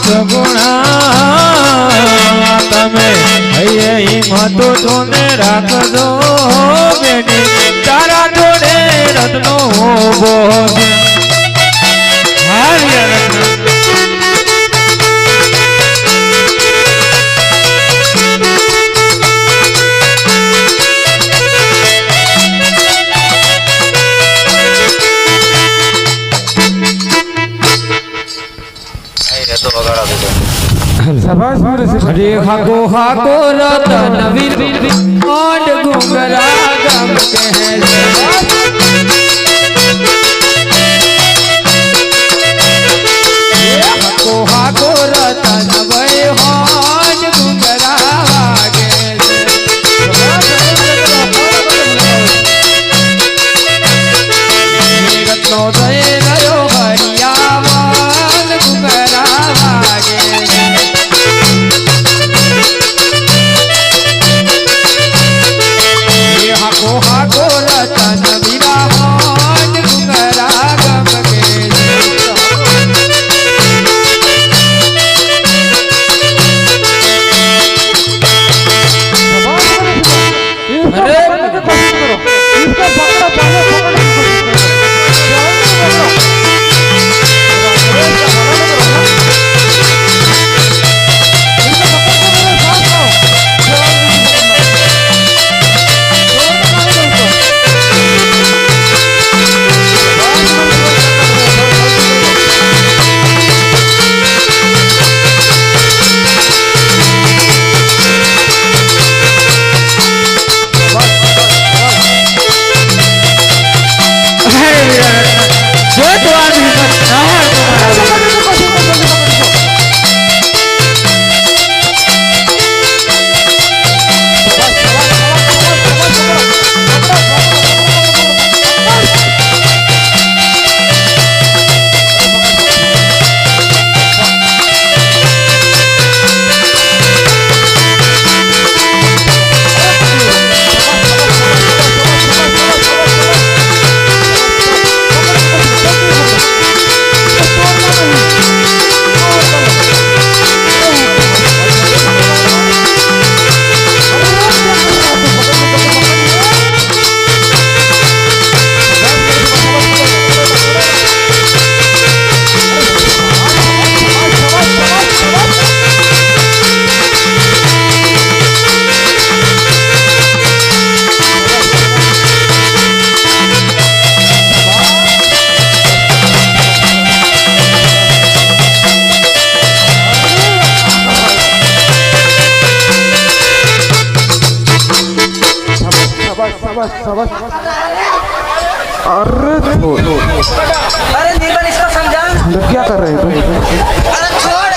સગુણા તમે હૈયે હિંમત તોને રાખજો બેટી તારા જોડે રત્નો ઉભો છે हरे हाको हाको रतन वीर ओड घुंगरा गम कहे हाको हाको रतन वै ओड घुंगरा वागे रत्नो दे रयो हरियावाल घुंगरा वागे हाको रतन वीरा होन घुंगरा गम के अरे इसका पकड़ा पहले अरे निर्मल इसको समझा क्या कर रहे हो अरे छोड़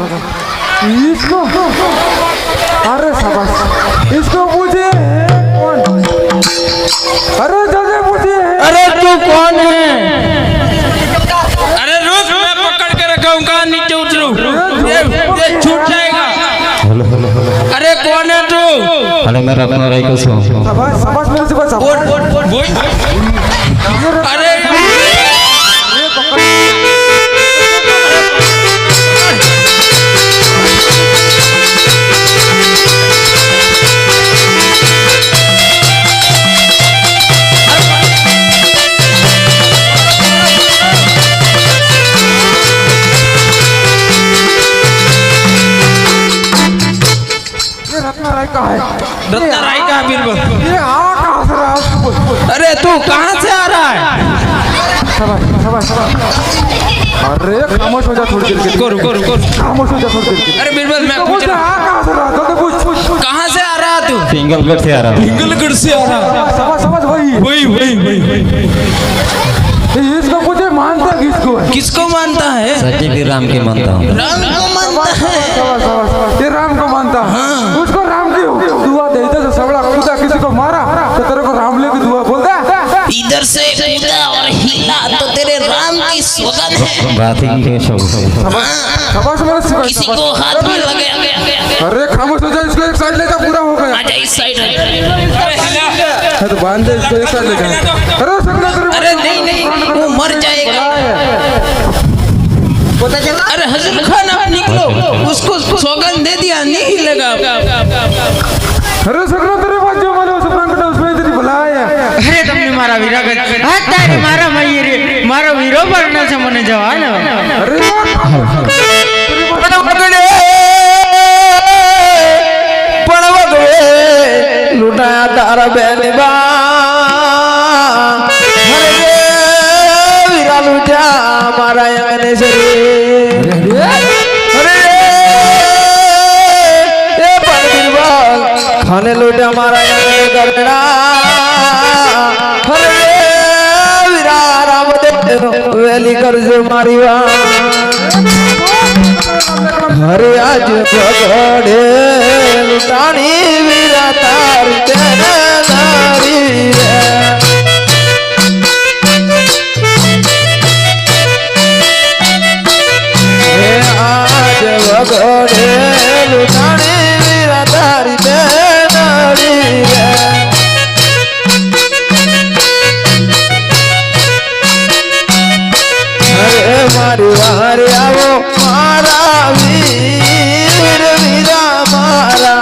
इसको अरे शाबाश इसको पूछे अरे जल्दी पूछे अरे तू कौन है अरे रुक मैं पकड़ के रखा हूँ कहाँ नीचे उतरू ये छूट जाएगा अरे कौन है तू अरे मैं रत्ना राय को सुन शाबाश शाबाश मेरे से बचा अरे रत्ना राय का बीरबल ये कहाँ से रहा है अरे तू कहाँ से आ रहा है शाबाश शाबाश शाबाश अरे खामोश हो जा थोड़ी देर के लिए रुको रुको खामोश हो जा थोड़ी देर के लिए अरे बीरबल मैं पूछ रहा कहाँ से रहा जल्दी पूछ कहाँ से आ रहा तू सिंगलगढ़ से आ रहा हूँ। पिंगलगढ़ से आ रहा। समझ वही वही इसको मुझे मानता किसको है? किसको मानता है? सच्ची भी राम की मानता हूँ। राम को मानता है। ये राम को मानता है। उसको राम की दुआ देते तो सबड़ा खुदा किसी को मारा तो तेरे को राम ले की दुआ बोलता इधर से कूदा और हिला तो तेरे राम की सौगंध है। बात ही शाबाश मेरे सिपाही। किसी को हाथ में लगे अरे खामोश हो जा, इसको एक साइड ले जा, पूरा हो गया। आजा इस साइड। है तो बांध दे इसको, एक साइड ले जा। अरे सकना तेरे अरे नहीं वो मर जाएगा। पता चला? अरे हजरत खान आप निकलो, उसको सौगंध दे दिया, नहीं लगा। अरे सकना तेरे पास जो मानो सपना उसमें तेरी भलाई है। अरे तुमने मारा वीरा कर हाथ तारे मारा मई रे मारो वीरो बनना से मने जवान अरे लुटाया तारा बेनबा अरे वीरा लुटा मारा यंगने से अरे ये परबीरबा खाने लुटा मारा यंगने करना अरे वीरा राम दे वेली कर जो मारीवा हरे आज भगड़े लुटानी वीरा तार तेरे नारी रे हे आज भगड़े लुटानी वीरा तार तेरे नारी रे हरे मारी वारे आवो मारा वीर वीरा मारा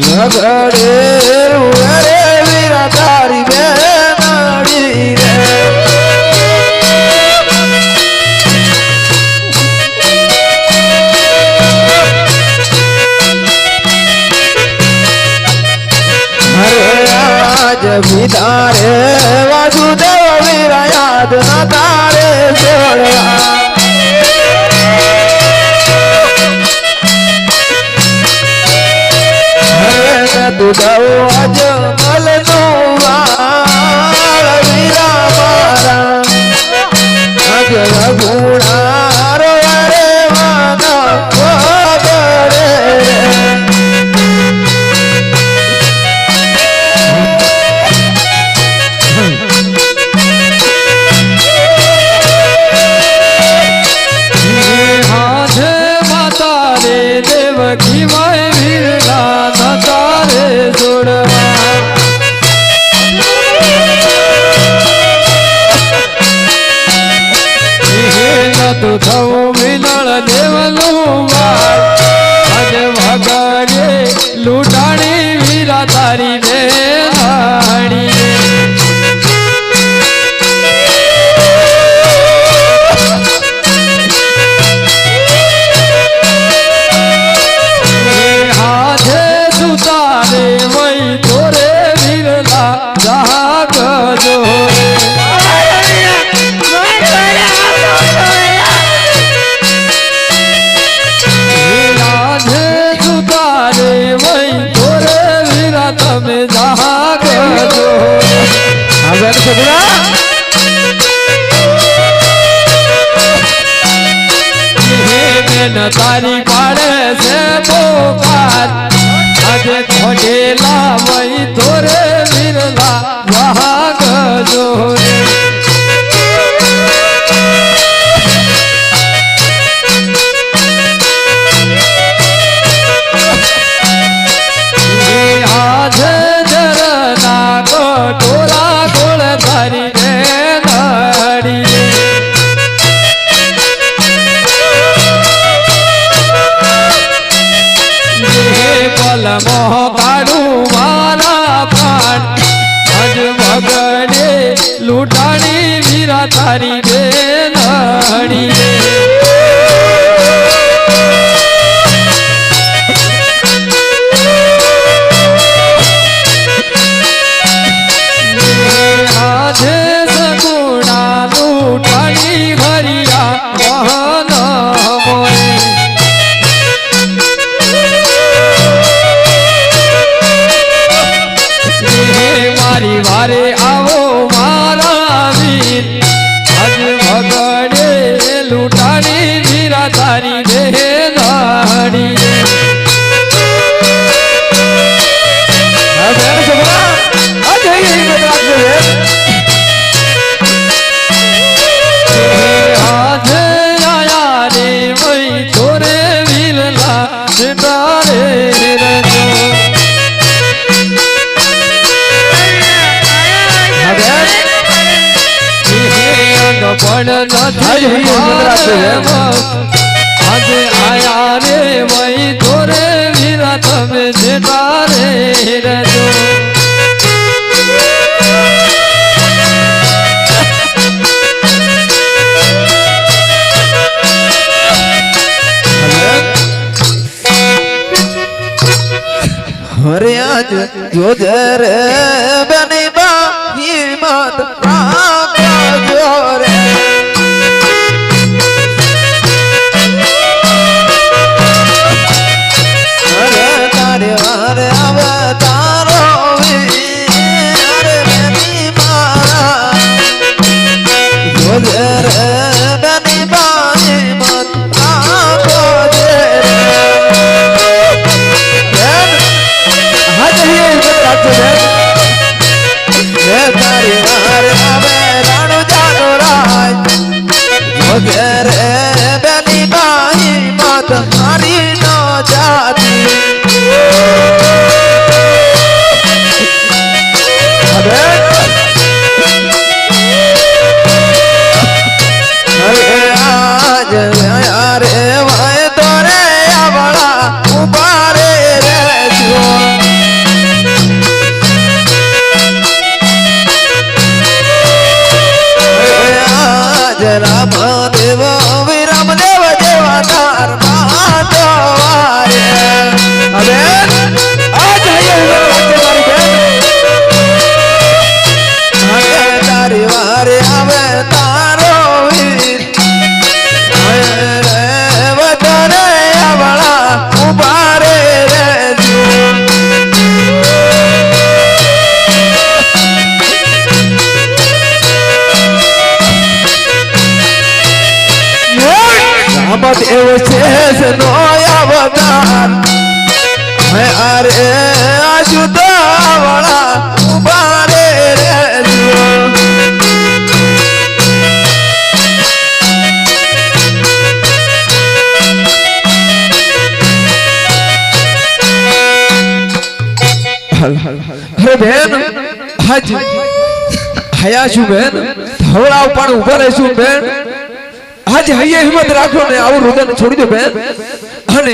झगड़े रे वीरा तारी बेनाड़ी रे हरे आज विदारे वासुदेव वीरा याद न तारे छोड़ा तू जाओ आज मल वाल वीरा मारा आज रघुणा रो रे माना वगड़े हाथ माता रे देवकी माय वीरला न तारे जोड़वा न तू थऊ मिलण देवलू बार अज भगड़े लुटाणी वीरा तारी रे नाड़ी हाथे सुतारे वही तोरे वीरला जाग जोरे हाथे सुतारे वही तोरे वीरा तमे जाग जोरे अगर सगुना न तारी पाड़े से पोकार आज खोजेला वही तोरे वीरला जाग जोरे हाथ जरना को टोला गोल धरी रे नाड़ी कल मोह काढ़ू मारा प्राण अज भगड़े लुटाणी वीरा तारी रे नाड़ी आधे सगुणा लुटाणी हरिया वहन मोरे આજે આજે આયા રે વઈ તોરે વીરા તમે જેટા રે રજો અરે આજ જોજે રે બની બા હિંમત રાખજો રે અરે તારે વારે આવે તારો વીર બની બા જોજે રે બની બા હિંમત રાખજો રે તારી વાર આવે રાણુ જાનો રાજ જોજે રે બેની બાઈ મત મારી ન જાતી અરે આજ રે વાય તોરે આવળા ઉભા રે જો રામ દેવ વિરામ દેવ જેવા તાર માતો વારે હવે આ જઈએ મારી બેન હવે તારી વારે આવે તારો વીર વતરે આવળા ઉભા રે રેજો રામદેવ છે નો અવતાર હે અરે આશુદાવાળા ઉભા રે રેજો અરે બેન હાજ હયા છું બેન ધવળા ઉપર ઉભા રહેશું બેન આજ હૈયે હિંમત રાખો ને આવું રુદન છોડી દો બેન અને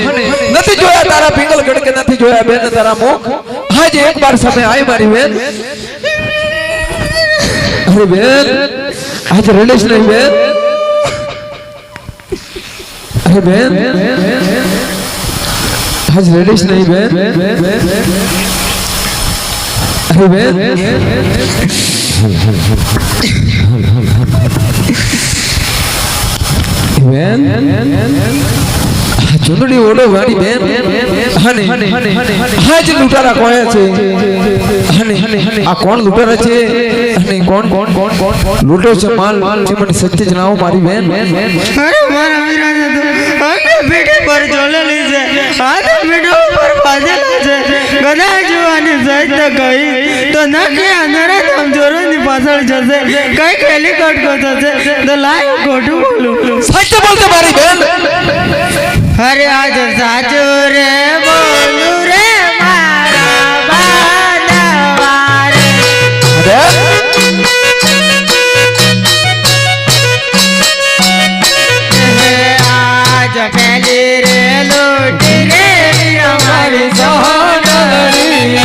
નથી જોયા તારા પિંગલ ગઢ કે નથી જોયા બેન તારા મુખ આજ એક બાર સામે આય મારી બેન અરે બેન આજ રડેશ નહીં બેન અરે બેન આજ રડેશ નહીં બેન અરે બેન બેન ચૂંદડી ઓડો વાળી બેન અને હાજ લૂંટારા કોયા છે અને આ કોણ લૂંટારા છે અને કોણ કોણ કોણ કોણ લૂંટો છે માલ છે મને સત્ય જણાવો મારી બેન અરે મારા વીરા તો અમે પીઠે પર ઝોલેલી છે હાથ પીઠો ઉપર બાજેલા છે ગધા જોવાની સહિત ગઈ તો નક્કી અંધારા તમ જોરોની પાછળ જશે કઈ હેલિકોપ્ટર થશે તો લાય ખોટું બોલું સત્ય બોલતો મારી બેન અરે આજ સાચું રે બોલું રે મારા બાંધવા રે આજ પેલી રે લૂટી રે અમારી સોનલડી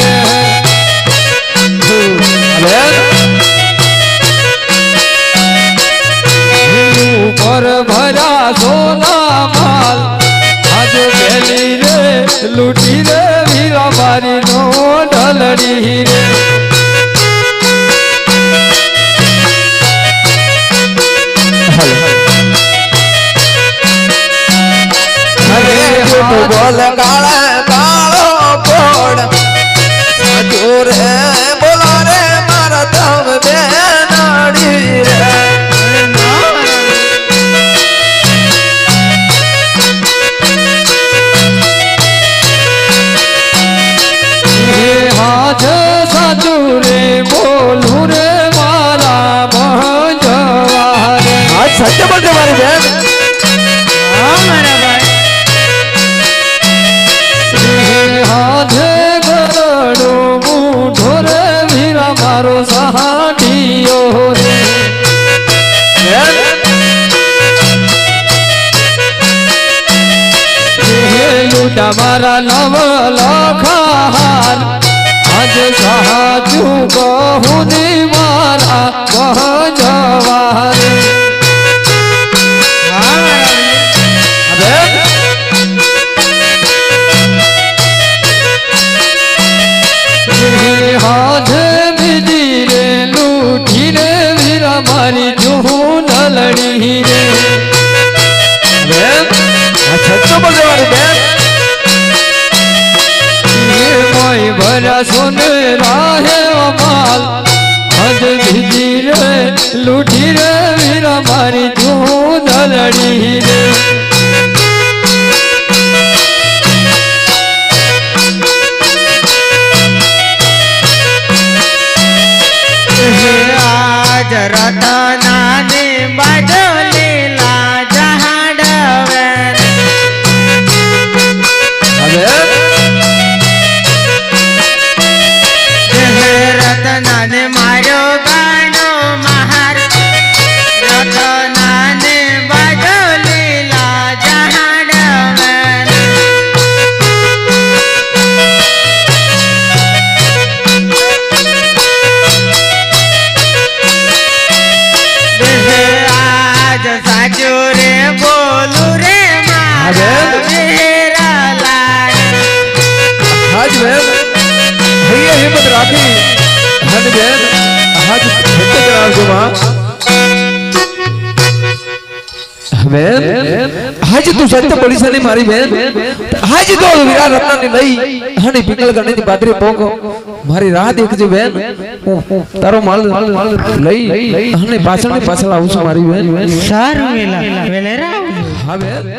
ઉપર ભરા સોના માલ આજે પેલી રે લૂટી રે વીરા મારી નો ઢલડી રે બોલ કાળા કાળો પોડ સાચો રે બોલો રે મારા તમ બેનાડી રે હાથ સાચું રે બોલું રે મારા ભંજવા રે આજ સત્ય બોલજો મારી બેન હા મારા ભાઈ હાથે ગરડો મૂઢો વીરા મારા નવ લખાર આજ સાચું કહું ને મારા કહ જવાર હાથે બીજી રે લૂઠી રે વીરા મારી જુહું લડી રે બેન આ સચ્ચો બોલવાનું બેન મોય ભરા સોને રાહે અમાલ હદ બીજી રે લૂઠી રે વીરા મારી જુહું લડી રે આજ રતનાની બાજલીલા જહાડવે રતનાને માર્યો ગાનો મહાર રતનાને બાજલીલા જહાડવે આજ સાચું રે બોલું રે મારા વેરા લાડ હાજ બેન હૈયે હિંમત રાખી અને બેન હાજ હિંમત રાખજો માં બેન હાજ તું સત્ય પોલીસની મારી બેન હાજ તો વીરા રત્નાની લઈ અને પિંગલ ગણની બાદરે પોકો મારી રાહ દેખજે બેન હું તારો માલ લઈ અને પાછળ આવું છું મારી બેન સારું વેલા વેલેરા હા બેન